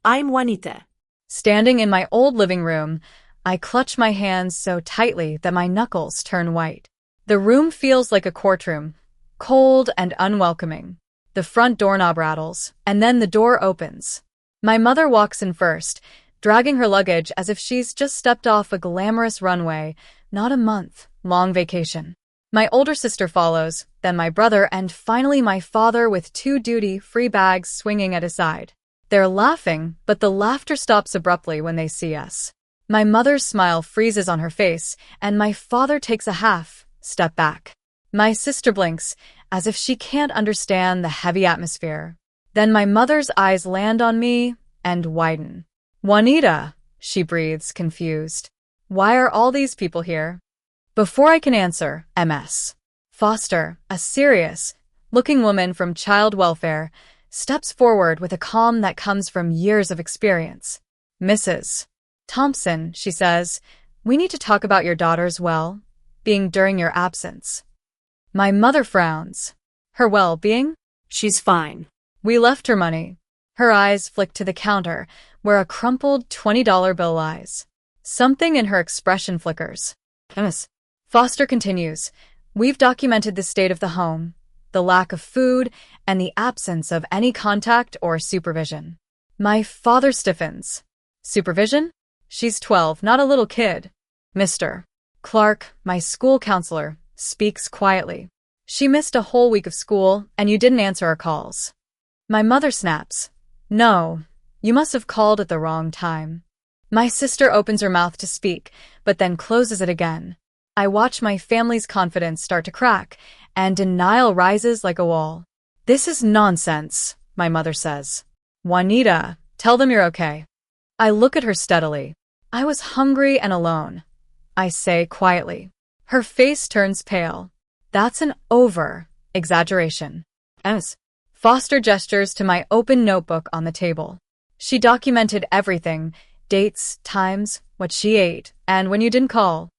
I'm Juanita. Standing in my old living room, I clutch my hands so tightly that my knuckles turn white. The room feels like a courtroom, cold and unwelcoming. The front doorknob rattles, and then the door opens. My mother walks in first, dragging her luggage as if she's just stepped off a glamorous runway, not a month-long vacation. My older sister follows, then my brother, and finally my father with two duty-free bags swinging at his side. They're laughing, but the laughter stops abruptly when they see us. My mother's smile freezes on her face, and my father takes a half-step back. My sister blinks, as if she can't understand the heavy atmosphere. Then my mother's eyes land on me and widen. "Juanita," she breathes, confused. "Why are all these people here?" Before I can answer, Ms. Foster, a serious-looking woman from child welfare, steps forward with a calm that comes from years of experience. "Mrs. Thompson," she says, "we need to talk about your daughter's well-being during your absence." My mother frowns. "Her well-being?" She's fine. "We left her money." Her eyes flick to the counter, where a crumpled $20 bill lies. Something in her expression flickers. Ms. Foster continues, "We've documented the state of the home, the lack of food, and the absence of any contact or supervision." My father stiffens. "Supervision? She's 12, not a little kid." Mr. Clark, my school counselor, speaks quietly. "She missed a whole week of school, and you didn't answer our calls." My mother snaps. "No, you must have called at the wrong time." My sister opens her mouth to speak, but then closes it again. I watch my family's confidence start to crack, and denial rises like a wall. "This is nonsense," my mother says. "Juanita, tell them you're okay." I look at her steadily. "I was hungry and alone," I say quietly. Her face turns pale. "That's an over-exaggeration." Ms. Foster gestures to my open notebook on the table. She documented everything: dates, times, what she ate, and when you didn't call.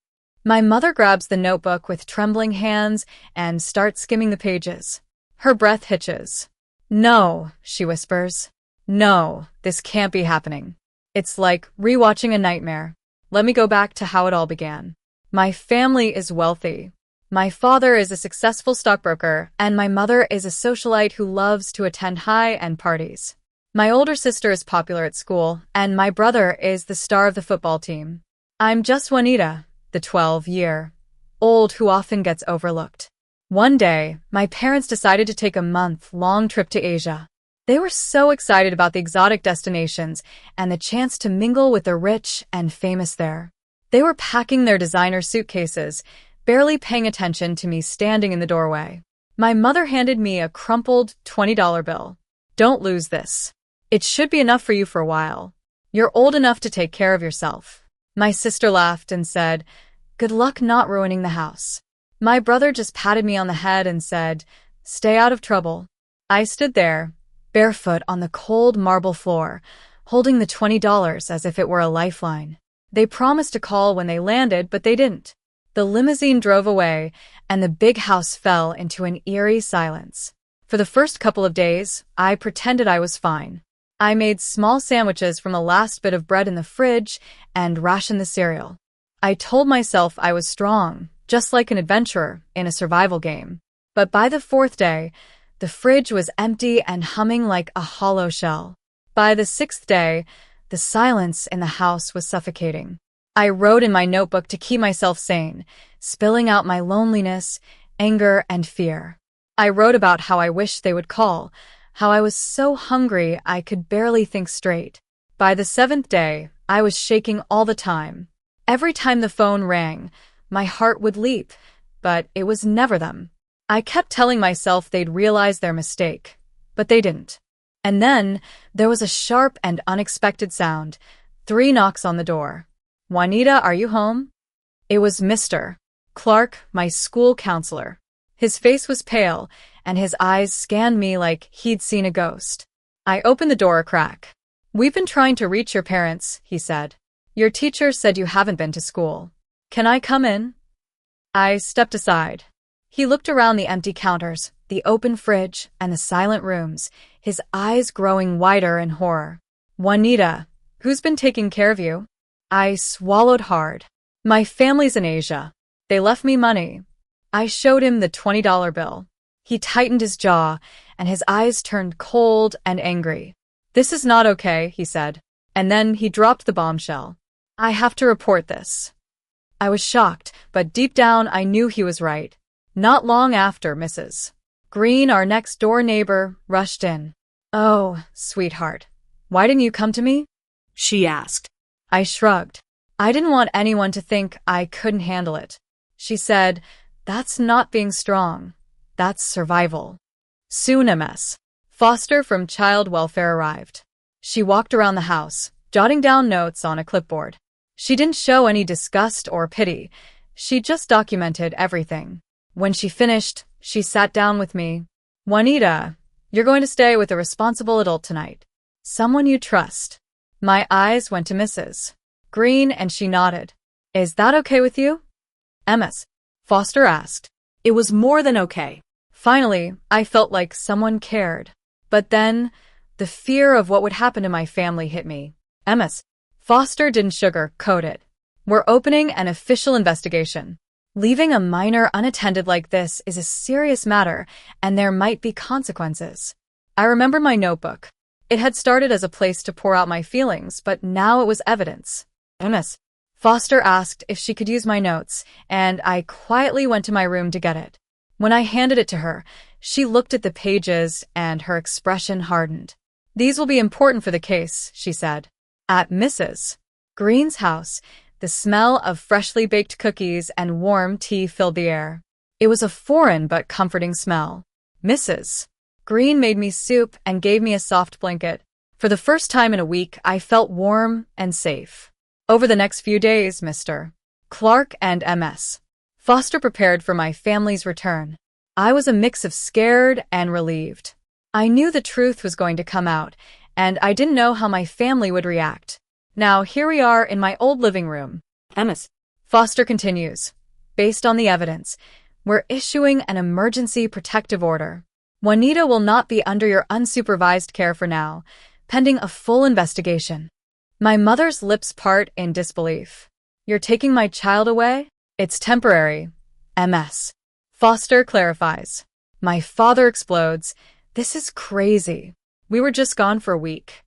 My mother grabs the notebook with trembling hands and starts skimming the pages. Her breath hitches. "No," she whispers. "No, this can't be happening. It's like rewatching a nightmare. Let me go back to how it all began. My family is wealthy. My father is a successful stockbroker, and my mother is a socialite who loves to attend high-end parties. My older sister is popular at school, and my brother is the star of the football team. I'm just Juanita, the 12-year-old who often gets overlooked." One day, my parents decided to take a month-long trip to Asia. They were so excited about the exotic destinations and the chance to mingle with the rich and famous there. They were packing their designer suitcases, barely paying attention to me standing in the doorway. My mother handed me a crumpled $20 bill. "Don't lose this. It should be enough for you for a while. You're old enough to take care of yourself." My sister laughed and said, "Good luck not ruining the house." My brother just patted me on the head and said, "Stay out of trouble." I stood there, barefoot on the cold marble floor, holding the $20 as if it were a lifeline. They promised to call when they landed, but they didn't. The limousine drove away, and the big house fell into an eerie silence. For the first couple of days, I pretended I was fine. I made small sandwiches from the last bit of bread in the fridge and rationed the cereal. I told myself I was strong, just like an adventurer in a survival game. But by the fourth day, the fridge was empty and humming like a hollow shell. By the sixth day, the silence in the house was suffocating. I wrote in my notebook to keep myself sane, spilling out my loneliness, anger, and fear. I wrote about how I wished they would call, how I was so hungry I could barely think straight. By the seventh day, I was shaking all the time. Every time the phone rang, my heart would leap, but it was never them. I kept telling myself they'd realize their mistake, but they didn't. And then there was a sharp and unexpected sound. 3 knocks on the door. "Juanita, are you home?" It was Mr. Clark, my school counselor. His face was pale, and his eyes scanned me like he'd seen a ghost. I opened the door a crack. "We've been trying to reach your parents," he said. "Your teacher said you haven't been to school. Can I come in?" I stepped aside. He looked around the empty counters, the open fridge, and the silent rooms, his eyes growing wider in horror. Juanita, who's been taking care of you? I swallowed hard. My family's in Asia. They left me money. I showed him the $20 bill. He tightened his jaw, and his eyes turned cold and angry. This is not okay, he said. And then he dropped the bombshell. I have to report this. I was shocked, but deep down I knew he was right. Not long after, Mrs. Green, our next-door neighbor, rushed in. Oh, sweetheart, why didn't you come to me? She asked. I shrugged. I didn't want anyone to think I couldn't handle it. She said, that's not being strong. That's survival. Soon MS. Foster from Child Welfare arrived. She walked around the house, jotting down notes on a clipboard. She didn't show any disgust or pity. She just documented everything. When she finished, she sat down with me. Juanita, you're going to stay with a responsible adult tonight. Someone you trust. My eyes went to Mrs. Green and she nodded. Is that okay with you? MS. Foster asked. It was more than okay. Finally, I felt like someone cared. But then, the fear of what would happen to my family hit me. MS. Foster didn't sugarcoat it. We're opening an official investigation. Leaving a minor unattended like this is a serious matter, and there might be consequences. I remember my notebook. It had started as a place to pour out my feelings, but now it was evidence. MS. Foster asked if she could use my notes, and I quietly went to my room to get it. When I handed it to her, she looked at the pages and her expression hardened. These will be important for the case, she said. At Mrs. Green's house, the smell of freshly baked cookies and warm tea filled the air. It was a foreign but comforting smell. Mrs. Green made me soup and gave me a soft blanket. For the first time in a week, I felt warm and safe. Over the next few days, Mr. Clark and MS. Foster prepared for my family's return. I was a mix of scared and relieved. I knew the truth was going to come out, and I didn't know how my family would react. Now, here we are in my old living room. MS. Foster continues. Based on the evidence, we're issuing an emergency protective order. Juanita will not be under your unsupervised care for now, pending a full investigation. My mother's lips part in disbelief. You're taking my child away? It's temporary. MS. Foster clarifies. My father explodes. This is crazy. We were just gone for a week.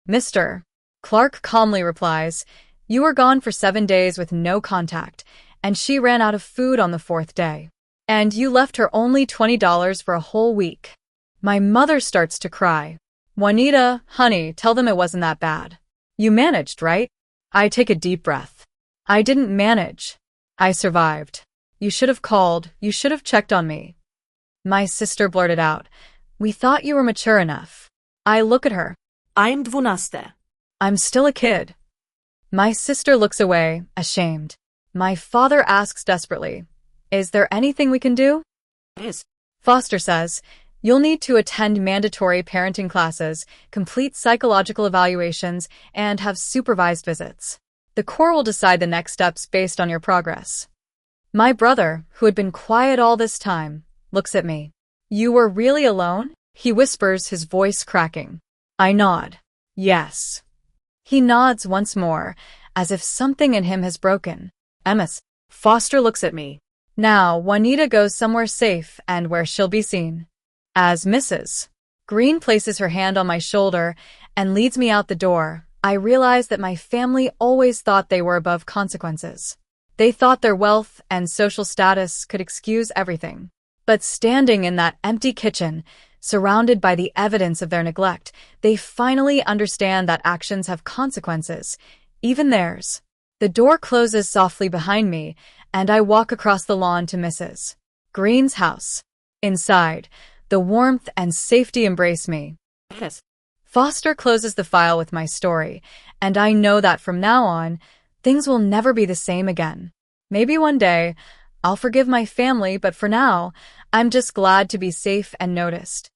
Mr. Clark calmly replies, you were gone for 7 days with no contact, and she ran out of food on the 4th day. And you left her only $20 for a whole week. My mother starts to cry. Juanita, honey, tell them it wasn't that bad. You managed, right? I take a deep breath. I didn't manage. I survived. You should have called. You should have checked on me. My sister blurted out, we thought you were mature enough. I look at her. I'm 12. I'm still a kid. My sister looks away, ashamed. My father asks desperately, is there anything we can do? Yes. Foster says, you'll need to attend mandatory parenting classes, complete psychological evaluations, and have supervised visits. The Corps will decide the next steps based on your progress. My brother, who had been quiet all this time, looks at me. You were really alone? He whispers, his voice cracking. I nod. Yes. He nods once more, as if something in him has broken. MS. Foster looks at me. Now, Juanita goes somewhere safe and where she'll be seen. As Mrs. Green places her hand on my shoulder and leads me out the door, I realize that my family always thought they were above consequences. They thought their wealth and social status could excuse everything. But standing in that empty kitchen, surrounded by the evidence of their neglect, they finally understand that actions have consequences, even theirs. The door closes softly behind me, and I walk across the lawn to Mrs. Green's house. Inside, the warmth and safety embrace me. Yes. Foster closes the file with my story, and I know that from now on, things will never be the same again. Maybe one day, I'll forgive my family, but for now, I'm just glad to be safe and noticed.